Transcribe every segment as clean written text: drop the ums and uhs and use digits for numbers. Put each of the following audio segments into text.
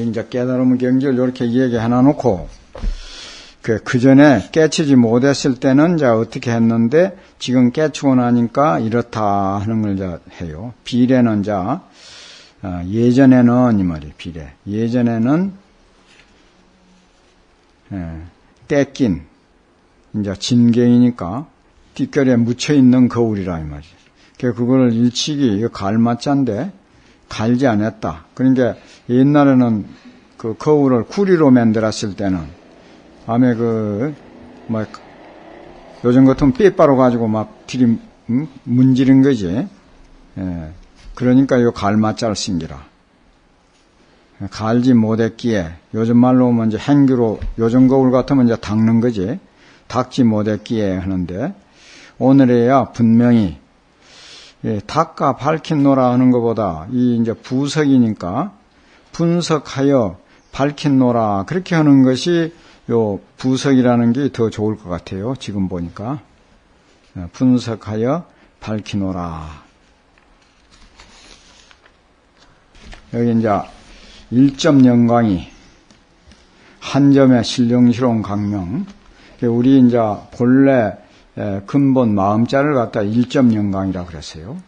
이제 깨달음의 경지를 이렇게 얘기해 놔놓고, 그 전에 깨치지 못했을 때는 이제 어떻게 했는데, 지금 깨치고 나니까 이렇다 하는 걸 이제 해요. 비례는 이제, 예전에는, 이 말이 비례. 예전에는, 떼낀, 이제 진경이니까, 뒷결에 묻혀있는 거울이라, 이 말이에요. 그거를 일치기, 이거 갈맞자인데, 갈지 않았다. 그러니까 옛날에는 그 거울을 구리로 만들었을 때는, 밤에 요즘 같으면 삐빠로 가지고 막 문지른 거지. 그러니까 요 갈맞자를 쓴기라. 갈지 못했기에, 요즘 말로 하면 이제 행규로, 요즘 거울 같으면 이제 닦는 거지. 닦지 못했기에 하는데, 오늘에야 분명히, 닦아 밝힌노라 하는 것보다, 이 이제 부석이니까, 분석하여 밝힌노라, 그렇게 하는 것이, 요 부석이라는 게 더 좋을 것 같아요. 지금 보니까. 분석하여 밝히노라. 여기 이제 1점 영광이 한 점의 신령스러운 강명. 우리 이제 본래 근본 마음자를 갖다 1점 영광이라 그랬어요.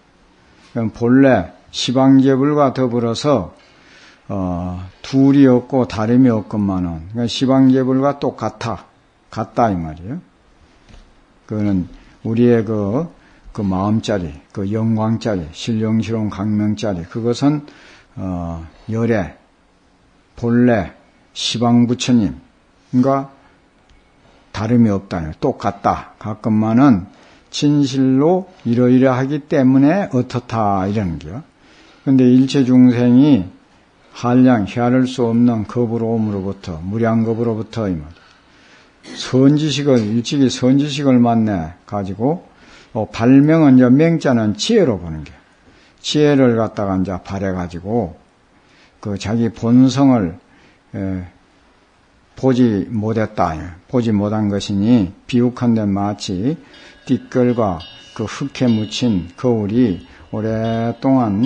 본래 시방제불과 더불어서 둘이 없고 다름이 없건만은, 그러니까 시방제불과 같다 이 말이에요. 그거는 우리의 그 마음자리, 그 영광자리, 신령스러운 강명자리, 그것은 열애, 본래 시방부처님과 다름이 없다, 똑같다. 같건만은 진실로 이러이러하기 때문에 어떻다 이러는 거요. 근데 일체 중생이 한량 헤아릴 수 없는 겁으로움으로부터, 무량겁으로부터, 이 말. 일찍이 선지식을 만나 가지고, 발명은 이제 명자는 지혜로 보는 게. 지혜를 갖다가 이제 발해가지고, 자기 본성을, 보지 못했다. 보지 못한 것이니, 비욱한데 마치 띠끌과 그 흙에 묻힌 거울이 오랫동안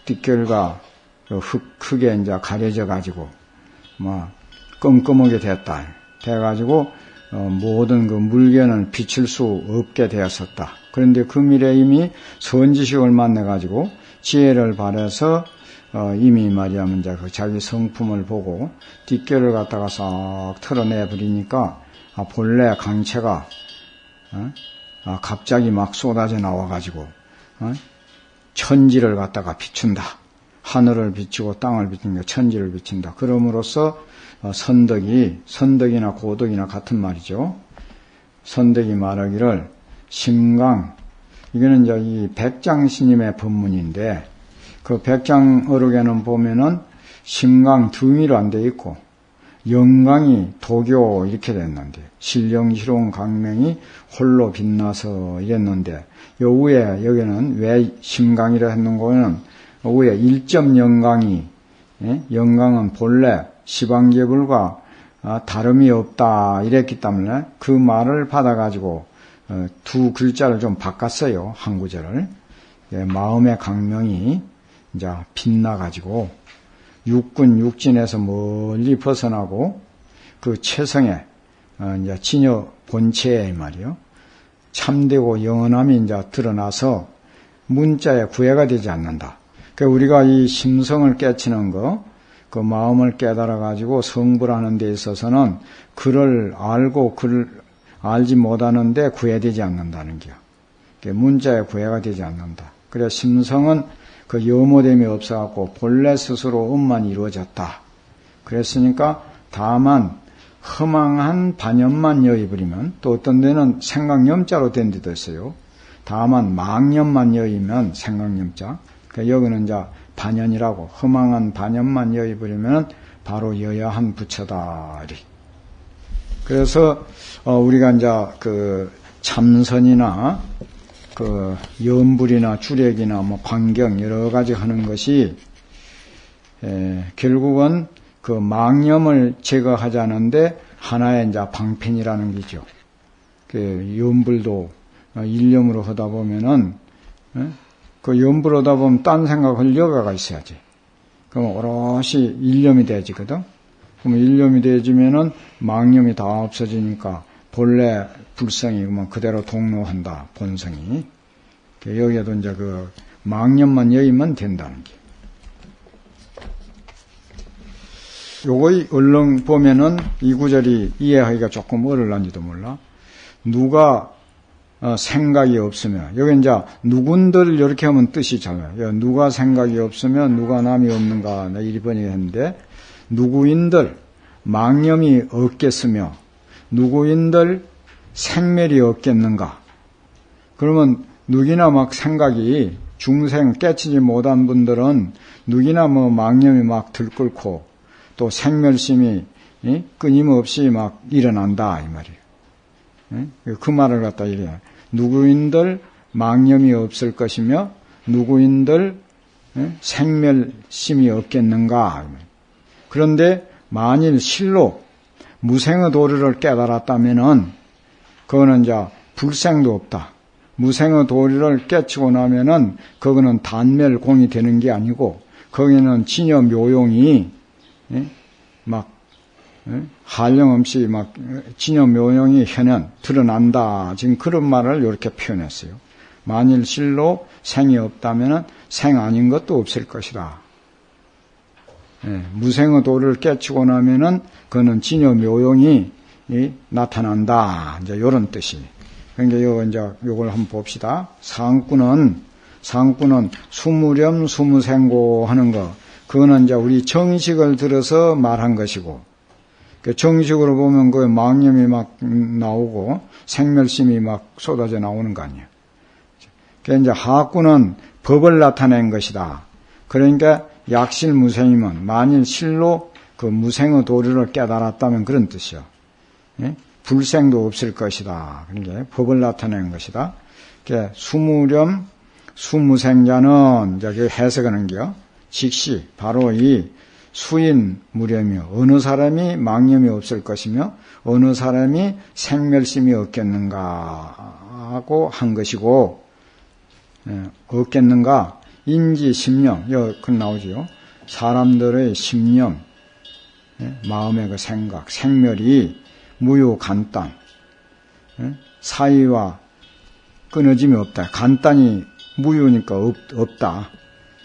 뒷결과 흙에 이제 가려져 가지고 껌껌하게 됐다. 돼가지고 모든 그 물견을 비출 수 없게 되었었다. 그런데 그 미래 이미 선지식을 만나 가지고 지혜를 발해서 이미 말이야면 이제 그 자기 성품을 보고 뒷결을 갖다가 싹 털어내 버리니까 본래 강체가 갑자기 막 쏟아져 나와 가지고 천지를 갖다가 비춘다. 하늘을 비추고 땅을 비춘다. 천지를 비춘다. 그럼으로써 선덕이나 고덕이나 같은 말이죠. 선덕이 말하기를 심강, 이거는 이제 이 백장 스님의 법문인데, 그 백장어록에는 보면은 심강 등위로 안 돼 있고 영광이 도교 이렇게 됐는데, 신령스러운 강명이 홀로 빛나서 이랬는데, 요 위에 여기는 왜 심강이라 했는 거는 위에 1점 영광이, 영광은 본래 시방제불과 다름이 없다 이랬기 때문에 그 말을 받아가지고 두 글자를 좀 바꿨어요. 한 구절을. 마음의 강명이 이제 빛나가지고 육진에서 멀리 벗어나고 그 체성에 이제 진여 본체에 말이요. 참되고 영원함이 이제 드러나서 문자에 구애가 되지 않는다. 그러니까 우리가 이 심성을 깨치는 거, 그 마음을 깨달아 가지고 성불하는 데 있어서는 그를 알고 그를 알지 못하는데 구애되지 않는다는 게. 문자에 구애가 되지 않는다. 그래서 심성은 그 여모됨이 없어갖고 본래 스스로 음만 이루어졌다. 그랬으니까 다만 허망한 반염만 여의버리면, 또 어떤 데는 생각염자로 된 데도 있어요. 다만 망념만 여의면 생각염자. 그러니까 여기는 이제 반연이라고, 허망한 반연만 여의버리면 바로 여야한 부처다. 그래서 우리가 이제 그 참선이나 그 염불이나 주력이나 뭐 광경 여러 가지 하는 것이 결국은 그 망념을 제거하자는데 하나의 이제 방편이라는 거죠. 그 염불도 일념으로 하다 보면은 그 염불 하다 보면 딴 생각할 여가가 있어야지. 그럼 오롯이 일념이 되지거든. 그럼 일념이 되지면은 망념이 다 없어지니까 본래 불성이 그대로 동로한다, 본성이. 여기에도 이제 그 망념만 여의면 된다는 게. 요거 얼른 보면은 이 구절이 이해하기가 조금 어려울런지도 몰라. 누가 생각이 없으면, 여기 이제 누군들 이렇게 하면 뜻이 잘나요. 누가 생각이 없으면 누가 남이 없는가, 1번이 했는데, 누구인들 망념이 없겠으며, 누구인들 생멸이 없겠는가. 그러면 누구나 막 생각이, 중생 깨치지 못한 분들은 누구나 뭐 망념이 막 들끓고, 또 생멸심이 끊임없이 막 일어난다, 이 말이에요. 그 말을 갖다 이래. 누구인들 망념이 없을 것이며 누구인들 생멸심이 없겠는가. 그런데 만일 실로 무생의 도리를 깨달았다면은 그거는 이제 불생도 없다. 무생의 도리를 깨치고 나면은 그거는 단멸공이 되는 게 아니고 거기는 진여 묘용이 막 한량없이 막 진여 묘용이 현현 드러난다. 지금 그런 말을 이렇게 표현했어요. 만일 실로 생이 없다면은 생 아닌 것도 없을 것이다. 무생의 도를 깨치고 나면은 그는 진여 묘용이 나타난다. 이제 이런 뜻이. 그러니까 요걸 한번 봅시다. 상구는 수무렴 수무생고 하는 거. 그거는 이제 우리 정식을 들어서 말한 것이고, 그 정식으로 보면 그 망념이 막 나오고 생멸심이 막 쏟아져 나오는 거 아니에요. 그 이제 하구는 법을 나타낸 것이다. 그러니까 약실무생이면 만일 실로 그 무생의 도리를 깨달았다면 그런 뜻이요. 예? 불생도 없을 것이다. 그러니까 법을 나타낸 것이다. 그 수무렴 수무생자는 이제 그 해석하는 게요. 즉시 바로 이 수인 무렴이요. 어느 사람이 망념이 없을 것이며 어느 사람이 생멸심이 없겠는가 하고 한 것이고, 없겠는가 인지 심념 여기 나오지요. 사람들의 심념, 마음의 그 생각, 생멸이 무효간단, 사이와 끊어짐이 없다. 간단히 무효니까 없다.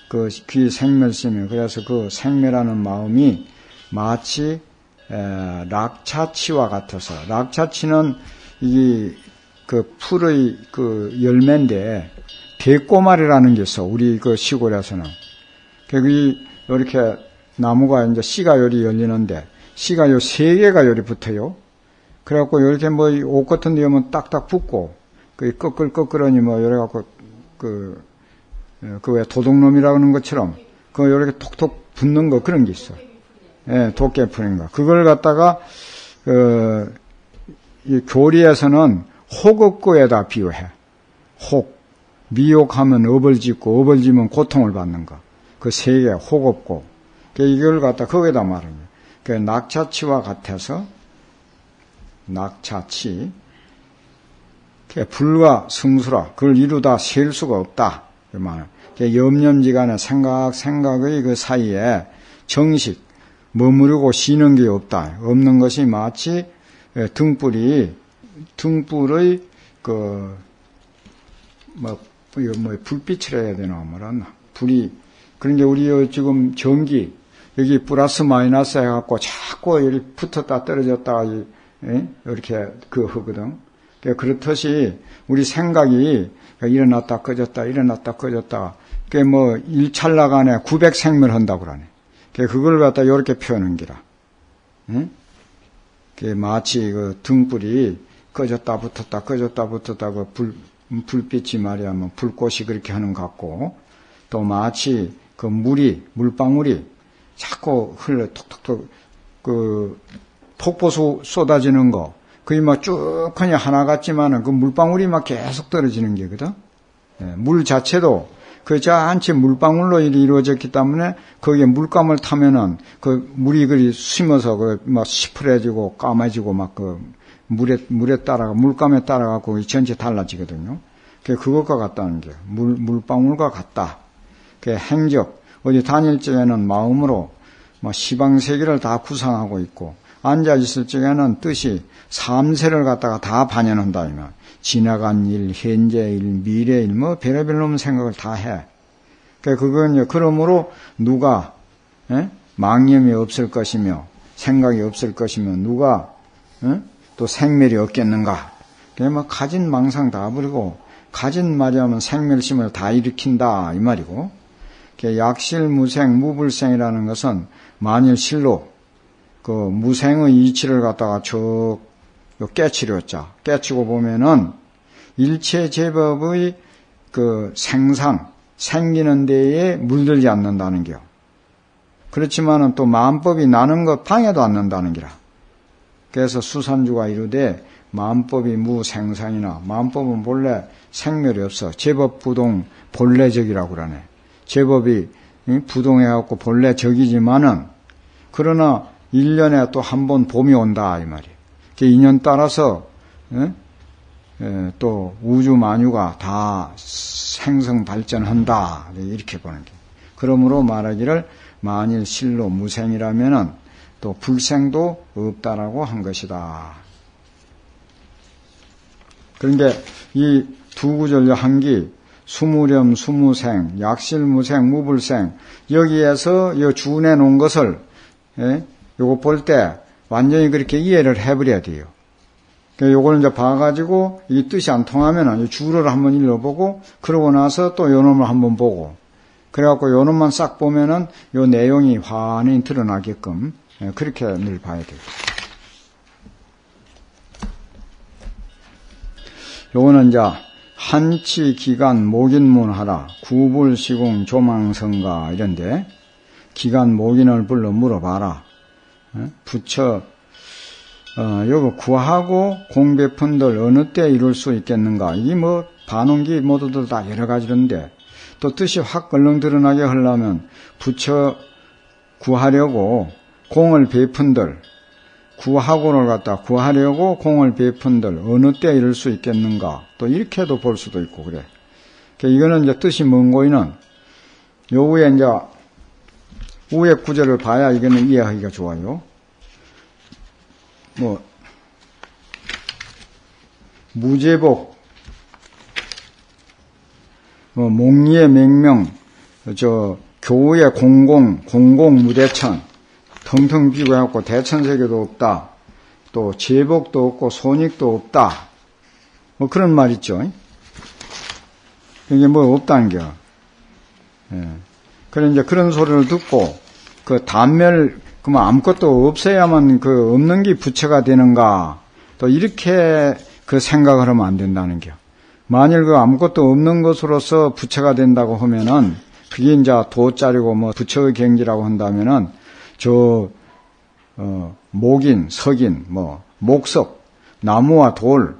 그 귀 생멸심이. 그래서 그 생멸하는 마음이 마치 락차치와 같아서, 락차치는 이 그 풀의 그 열매인데 대꼬말이라는 게 있어. 우리 그 시골에서는. 그 이렇게 나무가 이제 씨가 요리 열리는데 씨가 요 3개가 요리 붙어요. 그래갖고 이렇게 뭐 옷 같은 데 오면 딱딱 붙고 그 꺼끌꺼끌하니 뭐 이래 갖고 그 왜 도둑놈이라고 하는 것처럼 그 이렇게 톡톡 붙는 거 그런 게 있어. 예, 도깨풀인 거. 그걸 갖다가 이 교리에서는 혹업고에다 비유해. 혹 미혹하면 업을 짓고 업을 지면 고통을 받는 거. 그 3개 혹업고. 이걸 갖다 거기다 말하는 거예요. 그 낙차치와 같아서 낙차치. 불과 성수라 그걸 이루다 셀 수가 없다. 그 말. 염념지간의 생각의 그 사이에 정식 머무르고 쉬는 게 없다. 없는 것이 마치 등불의 그 불빛을 해야 되나 뭐라나 불이. 그런 게 우리 지금 전기 여기 플러스 마이너스 해갖고 자꾸 이렇게 붙었다 떨어졌다 이렇게 그 하거든. 그렇듯이 우리 생각이 일어났다 꺼졌다 일어났다 꺼졌다. 그게 뭐 일찰나간에 900생멸한다고 그러네. 그걸 갖다 이렇게 표현한 기라. 응? 그게 마치 그 등불이 꺼졌다 붙었다 꺼졌다 붙었다 그 불빛이 말이야 뭐 불꽃이 그렇게 하는 것 같고, 또 마치 그 물방울이 자꾸 흘러 톡톡톡 그 폭포수 쏟아지는 거. 그게 막 쭉하니 하나 같지만은 그 물방울이 막 계속 떨어지는 게거든. 물 자체도 그 전체 물방울로 이루어졌기 때문에 거기에 물감을 타면은 그 물이 그리 숨어서 그 막 시퍼래지고 까매지고 막 그 물에 따라가 물감에 따라가고 전체 달라지거든요. 그것과 같다는 게 물방울과 같다. 그 행적 어디 다닐 적에는 마음으로 시방세계를 다 구상하고 있고, 앉아있을 적에는 뜻이 삼세를 갖다가 다 반영한다. 지나간 일, 현재 일, 미래 일, 별의별 놈 생각을 다 해. 그건 그러므로 누가 망념이 없을 것이며 생각이 없을 것이며 누가 또 생멸이 없겠는가. 가진 망상 다 버리고 가진 말이하면 생멸심을 다 일으킨다 이 말이고, 약실 무생 무불생이라는 것은 만일 실로 그 무생의 이치를 갖다가 쭉 깨치렸자 깨치고 보면은 일체 제법의 그 생상 생기는 데에 물들지 않는다는 겨. 그렇지만은 또 마음법이 나는 것 방해도 않는다는 기라. 그래서 수산주가 이르되 마음법이 무생상이나 마음법은 본래 생멸이 없어. 제법 부동 본래적이라고 그러네. 제법이 부동해갖고 본래 적이지만은 그러나 1년에 또 한 번 봄이 온다 이 말이에요. 그 인연 따라서 또 우주 만유가 다 생성 발전한다 이렇게 보는 게. 그러므로 말하기를 만일 실로 무생이라면은 또 불생도 없다라고 한 것이다. 그런데 이 두 구절 한기 수무렴 수무생 약실무생 무불생 여기에서 이 주내 놓은 것을 요거 볼 때 완전히 그렇게 이해를 해버려야 돼요. 요걸 이제 봐가지고 이 뜻이 안 통하면 주를 한번 읽어보고 그러고 나서 또 요 놈을 한번 보고 그래갖고 요 놈만 싹 보면은 요 내용이 환히 드러나게끔 그렇게 늘 봐야 돼요. 요거는 이제 한치 기간 목인문하라 구불시공 조망성가 이런데 기간 목인을 불러 물어봐라. 부처 요거 구하고 공배푼들 어느 때 이룰 수 있겠는가. 이게 반응기 모두들 다 여러 가지인데 또 뜻이 확 걸렁 드러나게 하려면 부처 구하려고 공을 베푼들 구하고를 갖다 구하려고 공을 베푼들 어느 때 이룰 수 있겠는가. 또 이렇게도 볼 수도 있고 그래. 이거는 이제 뜻이 먼 고이는 요 위에 이제 위에 구절을 봐야 이거는 이해하기가 좋아요. 무제복, 몽리의 맹명, 교우의 공공무대천, 텅텅 비고해갖고 대천세계도 없다. 또 제복도 없고 손익도 없다. 그런 말 있죠. 이게 없다는 겨. 그래, 이제 그런 소리를 듣고, 단멸, 아무것도 없어야만 없는 게 부처가 되는가. 또 이렇게 생각을 하면 안 된다는 겨. 만일 아무것도 없는 것으로서 부처가 된다고 하면은, 그게 이제 도짜리고 부처의 경지라고 한다면은, 목인, 석인, 목석, 나무와 돌,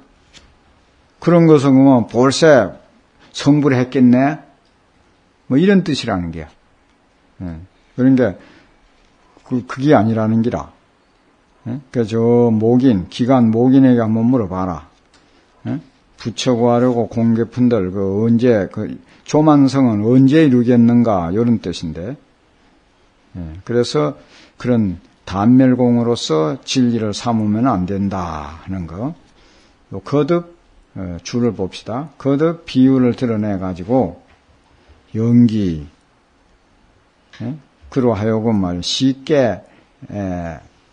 그런 것은 볼세 성불했겠네? 이런 뜻이라는 게야. 그러니까, 그게 아니라는 기라. 그래서 목인, 기간 목인에게 한번 물어봐라. 부처 구하려고 공개푼들, 언제, 조만성은 언제 이루겠는가, 이런 뜻인데. 그래서 그런 단멸공으로서 진리를 삼으면 안 된다 하는 거. 거듭 줄을 봅시다. 거듭 비유를 드러내가지고 연기 그러하여금 쉽게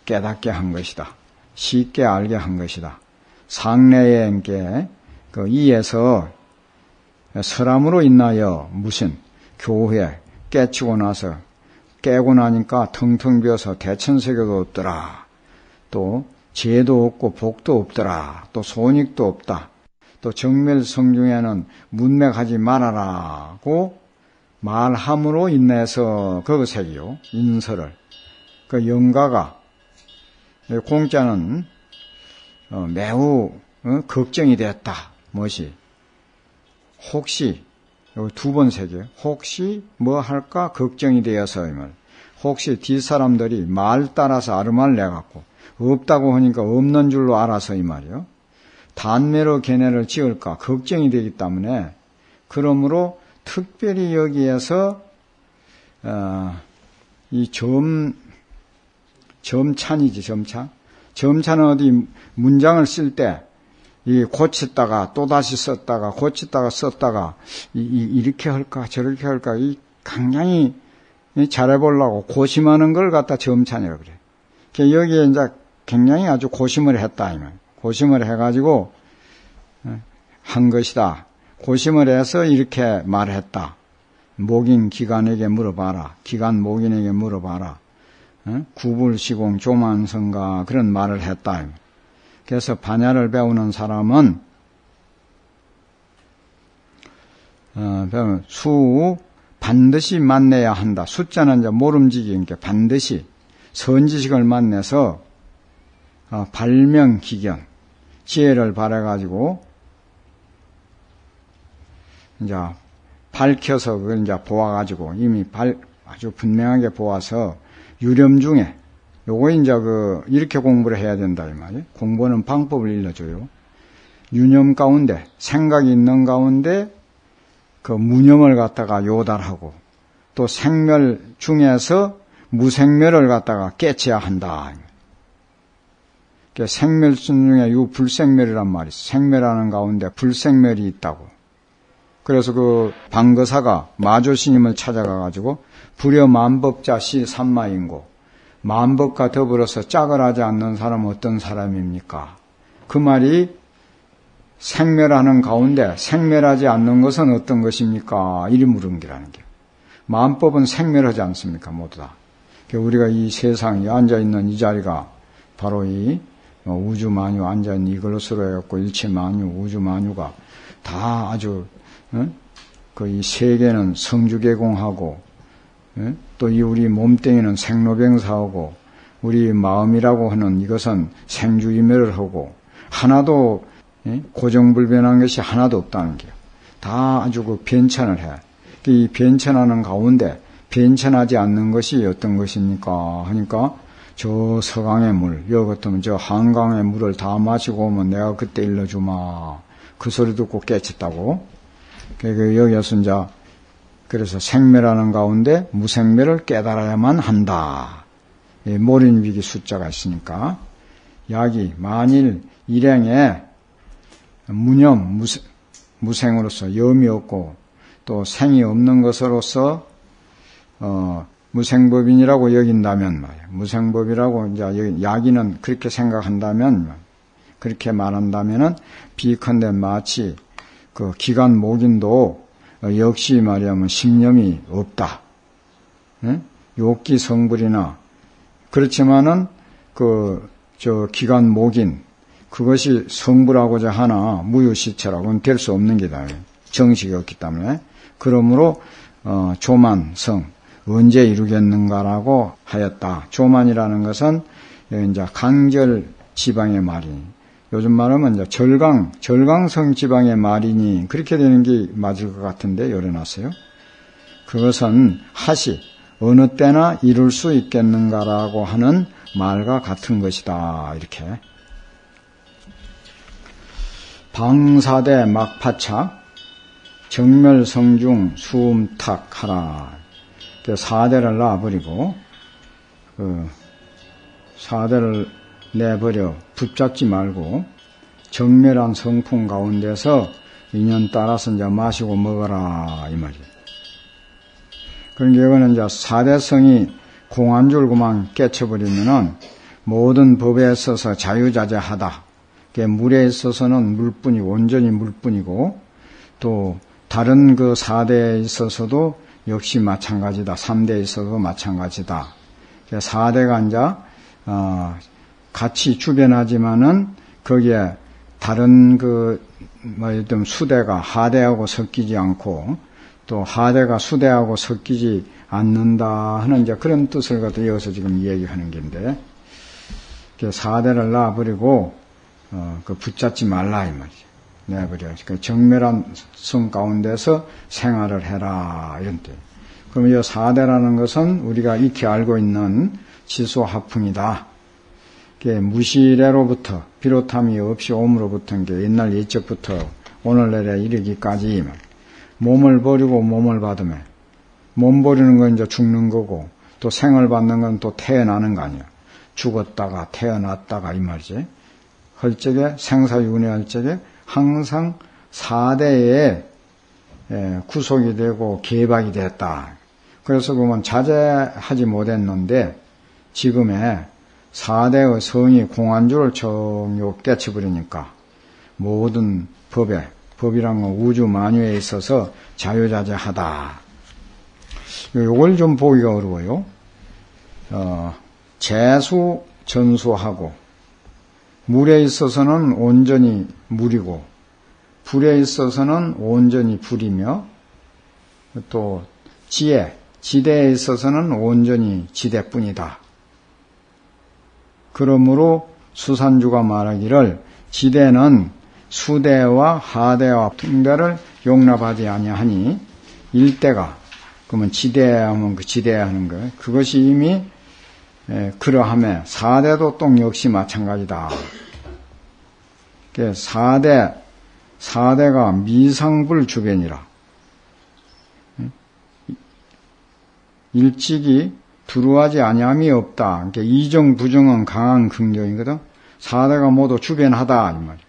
깨닫게 한 것이다. 쉽게 알게 한 것이다. 상례에 함께 이에서 설함으로 인하여 무슨 교회 깨치고 나서 깨고 나니까 텅텅 비어서 대천세계도 없더라. 또 죄도 없고 복도 없더라. 또 손익도 없다. 또 정멸성중에는 문맥하지 말아라고 말함으로 인해서 그것이요. 인설을. 영가가 공자는 매우 걱정이 되었다. 무엇이? 혹시 두 번 새겨. 혹시 뭐 할까 걱정이 되어서 혹시 뒷사람들이 말 따라서 아르말 내갖고 없다고 하니까 없는 줄로 알아서 이 말이요. 단매로 견해를 지을까 걱정이 되기 때문에 그러므로 특별히 여기에서 이 점찬이지, 점찬. 점찬은 어디 문장을 쓸 때, 이 고쳤다가 또다시 썼다가 고쳤다가 썼다가 이렇게 할까 저렇게 할까 이 굉장히 잘해보려고 고심하는 걸 갖다 점찬이라고 그래. 여기에 이제 굉장히 아주 고심을 했다. 고심을 해가지고 한 것이다. 고심을 해서 이렇게 말했다. 목인 기관에게 물어봐라. 기관 목인에게 물어봐라. 구불시공 조만성가 그런 말을 했다. 그래서 반야를 배우는 사람은 수 반드시 만내야 한다. 숫자는 이제 모름지기니까 반드시 선지식을 만내서 발명기견 지혜를 발해가지고 이제 밝혀서 그걸 이제 보아가지고 이미 아주 분명하게 보아서 유념 중에 요거 이제 이렇게 공부를 해야 된다 이 말이에요. 공부하는 방법을 일러줘요. 유념 가운데 생각이 있는 가운데 그 무념을 갖다가 요달하고 또 생멸 중에서 무생멸을 갖다가 깨쳐야 한다. 생멸 중에 요 불생멸이란 말이 있어. 생멸하는 가운데 불생멸이 있다고. 그래서 그 방거사가 마조스님을 찾아가가지고 불여만법자 시 삼마인고 만법과 더불어서 짝을 하지 않는 사람은 어떤 사람입니까? 그 말이 생멸하는 가운데 생멸하지 않는 것은 어떤 것입니까? 이리 물은 게라는 게. 만법은 생멸하지 않습니까? 모두 다. 우리가 이 세상에 앉아있는 이 자리가 바로 이 우주만유 앉아있는 이것으로 해갖고 일체만유, 우주만유가 다 아주 그 이 세계는 성주개공하고 또 이 우리 몸뚱이는 생로병사하고 우리 마음이라고 하는 이것은 생주이멸을 하고 하나도 고정불변한 것이 하나도 없다는 게요. 다 아주 그 변천을 해. 이 변천하는 가운데 변천하지 않는 것이 어떤 것입니까? 하니까 저 서강의 물, 여기 같으면 저 한강의 물을 다 마시고 오면 내가 그때 일러주마. 그 소리 듣고 깨쳤다고. 여기에서 이제 그래서 생멸하는 가운데 무생멸을 깨달아야만 한다. 모린위기 숫자가 있으니까 약이 만일 일행에 무념 무생으로서 염이 없고 또 생이 없는 것으로서 무생법인이라고 여긴다면 말이야. 무생법이라고 이제 야기는 그렇게 생각한다면 그렇게 말한다면은 비컨대 마치 그 기관 목인도 역시 말이야면 신념이 없다. 욕기 성불이나 그렇지만은 저 기관 목인 그것이 성불하고자 하나 무유시체라고는 될 수 없는 게다. 정식이 없기 때문에. 그러므로 조만성 언제 이루겠는가라고 하였다. 조만이라는 것은 이제 강절 지방의 말이니. 요즘 말하면 이제 절강성 지방의 말이니 그렇게 되는 게 맞을 것 같은데 열어놨어요. 그것은 하시 어느 때나 이룰 수 있겠는가라고 하는 말과 같은 것이다. 이렇게. 방사대 막파착 정멸성중 수음탁하라. 사대를 놔버리고 사대를 내버려 붙잡지 말고 정멸한 성품 가운데서 인연 따라서 이제 마시고 먹어라 이 말이에요. 그러니까 이거는 이제 사대성이 공안줄 그만 깨쳐버리면은 모든 법에 있어서 자유자재하다. 물에 있어서는 물뿐이고 온전히 물뿐이고 또 다른 그 사대에 있어서도 역시 마찬가지다. 3대에 있어도 마찬가지다. 4대가 이제 같이 주변하지만은 거기에 다른 좀 수대가 하대하고 섞이지 않고 또 하대가 수대하고 섞이지 않는다 하는 이제 그런 뜻을 갖다 이어서 지금 이야기하는 건데, 4대를 놔버리고 붙잡지 말라 이 말이죠. 내버려. 그러니까 정멸한 성 가운데서 생활을 해라 이런 뜻. 그럼 이 4대라는 것은 우리가 익히 알고 있는 지소하풍이다. 무시래로부터 비롯함이 없이 옴으로부터 옛날 옛적부터 오늘날에 이르기까지 몸을 버리고 몸을 받으며 몸 버리는 건 이제 죽는 거고, 또 생을 받는 건 또 태어나는 거 아니야. 죽었다가 태어났다가 이 말이지. 할 적에, 생사윤회 할 적에 항상 4대에 구속이 되고 개박이 됐다. 그래서 그러면 자제하지 못했는데 지금의 4대의 성이 공안주를 정요 깨쳐버리니까 모든 법이란 건 우주 만유에 있어서 자유자재하다. 이걸 좀 보기가 어려워요. 재수, 전수하고 물에 있어서는 온전히 물이고 불에 있어서는 온전히 불이며 또 지대에 있어서는 온전히 지대뿐이다. 그러므로 수산주가 말하기를 지대는 수대와 하대와 등대를 용납하지 아니하니 일대가 그러면 지대하면 그 지대하는 거 그것이 이미 그러함에 4대도 또 역시 마찬가지다. 4대가 미상불 주변이라. 일찍이 두루하지 아니함이 없다. 그러니까 이정 부정은 강한 긍정이거든. 4대가 모두 주변하다 이 말이야.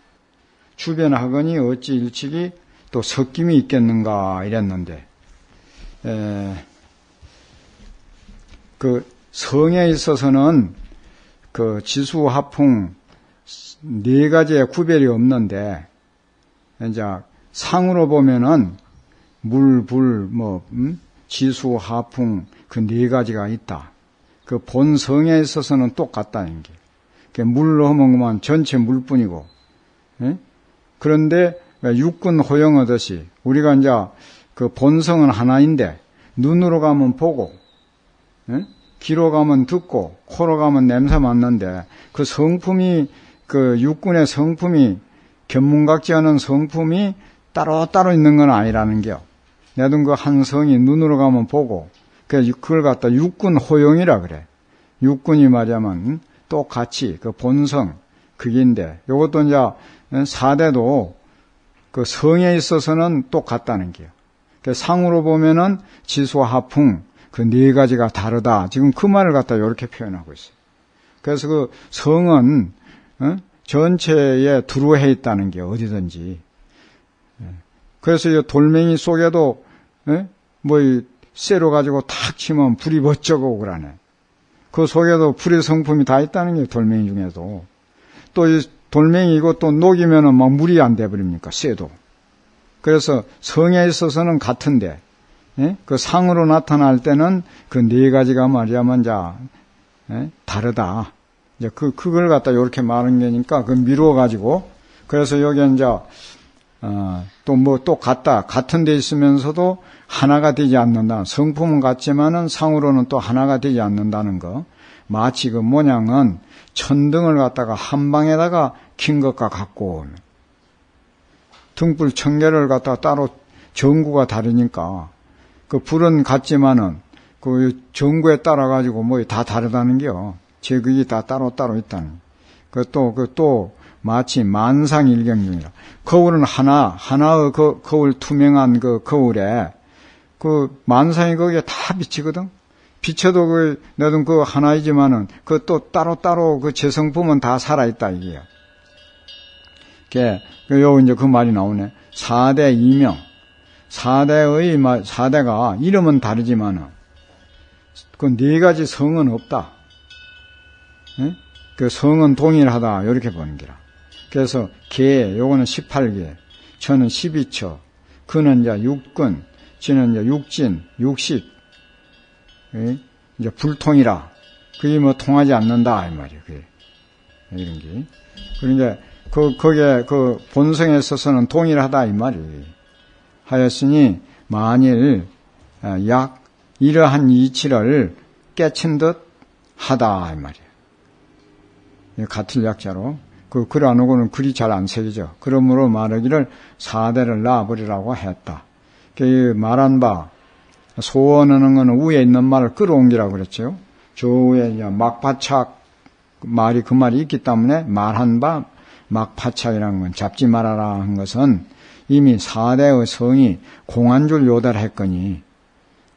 주변하거니 어찌 일찍이 또 섞임이 있겠는가 이랬는데 그 성에 있어서는 그 지수 하풍 4가지의 구별이 없는데 이제 상으로 보면은 물, 불, 지수, 하풍 그 4가지가 있다. 그 본성에 있어서는 똑같다는 게. 물로 하면 그만 전체 물뿐이고. 예? 그런데 육군 호영하듯이 우리가 이제 그 본성은 하나인데 눈으로 가면 보고, 예? 귀로 가면 듣고, 코로 가면 냄새 맡는데 그 성품이 그 육군의 성품이 견문각지 않은 성품이 따로따로 있는 건 아니라는 게요. 내든 그 한 성이 눈으로 가면 보고, 그걸 갖다 육군 호용이라 그래. 육군이 말하면 똑같이 그 본성, 그게인데, 요것도 이제 4대도 그 성에 있어서는 똑같다는 게요. 상으로 보면은 지수, 하풍, 그 4가지가 다르다. 지금 그 말을 갖다 이렇게 표현하고 있어요. 그래서 그 성은, 전체에 두루해 있다는 게 어디든지. 그래서 이 돌멩이 속에도 쇠로 가지고 탁 치면 불이 번쩍하고 그러네. 그 속에도 불의 성품이 다 있다는 게 돌멩이 중에도. 또 이 돌멩이 이것도 녹이면은 막 물이 안 돼버립니까? 쇠도. 그래서 성에 있어서는 같은데 그 상으로 나타날 때는 그 4가지가 말이야만 다르다. 이제 그걸 갖다 이렇게 말한 게니까 그 미루어 가지고 그래서 여기 이제 또 같은 데 있으면서도 하나가 되지 않는다. 성품은 같지만은 상으로는 또 하나가 되지 않는다는 거. 마치 그 모양은 천등을 갖다가 한 방에다가 킨 것과 같고, 등불 청개를 갖다가 따로 전구가 다르니까, 그 불은 같지만은 그 전구에 따라 가지고 다 다르다는 게요. 제극이 다 따로따로 있다는. 또 마치 만상일경중이라. 거울은 하나의 거울 투명한 그 거울에 그 만상이 거기에 다 비치거든. 비춰도 내든 그 하나이지만은 그 또 따로따로 그 재성품은 다 살아있다 이게요. 요 이제 그 말이 나오네. 4대 이명. 4대가 이름은 다르지만은 그 4가지 성은 없다. 예? 그 성은 동일하다. 이렇게 보는 기라. 그래서 요거는 18개, 처는 12처, 근은 이제 육근, 지는 이제 육진, 육식, 이제 불통이라. 그게 통하지 않는다, 이 말이에요, 그게. 이런 게. 그러니까, 거기에 그 본성에 있어서는 동일하다, 이 말이. 하였으니, 만일, 이러한 이치를 깨친 듯 하다, 이 말이에요. 같은 약자로. 글 안 오고는 글이 잘 안 새기죠. 그러므로 말하기를 4대를 놔버리라고 했다. 말한 바, 소원하는 것은 위에 있는 말을 끌어옮기라고 그랬죠. 저 위에 막파착 말이 그 말이 있기 때문에 말한 바, 막파착이라는 건 잡지 말아라 한 것은 이미 4대의 성이 공안줄 요달했거니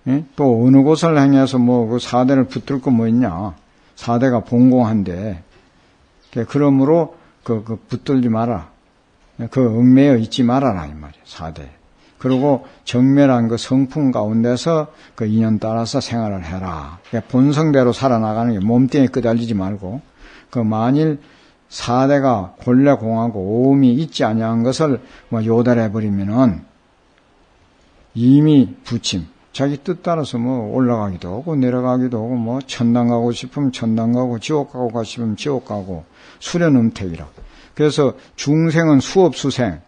예? 또 어느 곳을 행해서 뭐 그 사대를 붙들 거 뭐 있냐. 사대가 봉공한데. 그러므로 그 붙들지 마라. 그 얽매여 있지 말아라 이 말이야. 사대. 그리고 정멸한 그 성품 가운데서 그 인연 따라서 생활을 해라. 본성대로 살아나가는 게 몸뚱이에 끄달리지 말고 그 만일 사대가 본래공하고 오음이 있지 아니한 것을 뭐 요달해 버리면은 이미 부침 자기 뜻 따라서 뭐 올라가기도 하고 내려가기도 하고 뭐 천당 가고 싶으면 천당 가고 지옥 가고 싶으면 지옥 가고 수련음택이라. 그래서 중생은 수업수생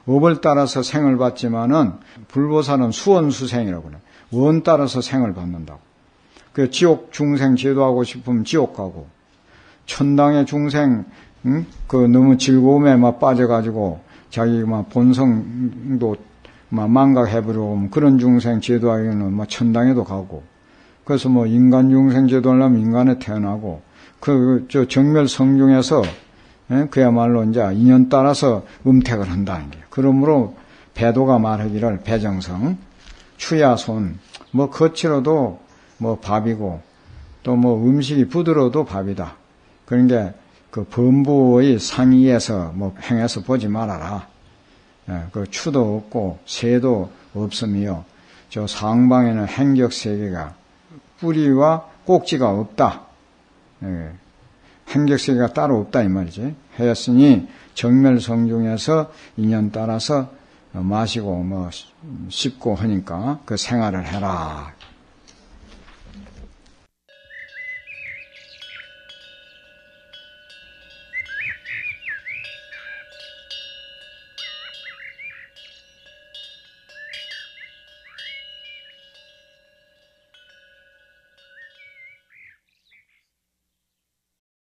업을 따라서 생을 받지만은 불보살은 수원수생이라고 그래. 원 따라서 생을 받는다고. 그 지옥 중생 제도하고 싶으면 지옥 가고 천당의 중생 그 너무 즐거움에 막 빠져가지고 자기 막 본성도 막 망각해버리고 그런 중생 제도하기는 막 천당에도 가고 그래서 뭐 인간 중생 제도하려면 인간에 태어나고 저 정멸 성중에서 그야말로 이제 인연 따라서 음택을 한다는 게. 그러므로 배도가 말하기를 배정성, 추야손, 뭐 거칠어도 뭐 밥이고 또 뭐 음식이 부드러워도 밥이다. 그런 게 그 범부의 상의에서 뭐 행해서 보지 말아라. 그 추도 없고 새도 없으며 저 상방에는 행격세계가 뿌리와 꼭지가 없다. 행격세계가 따로 없다 이 말이지. 하였으니 정멸성중에서 인연 따라서 마시고 뭐 씹고 하니까 그 생활을 해라.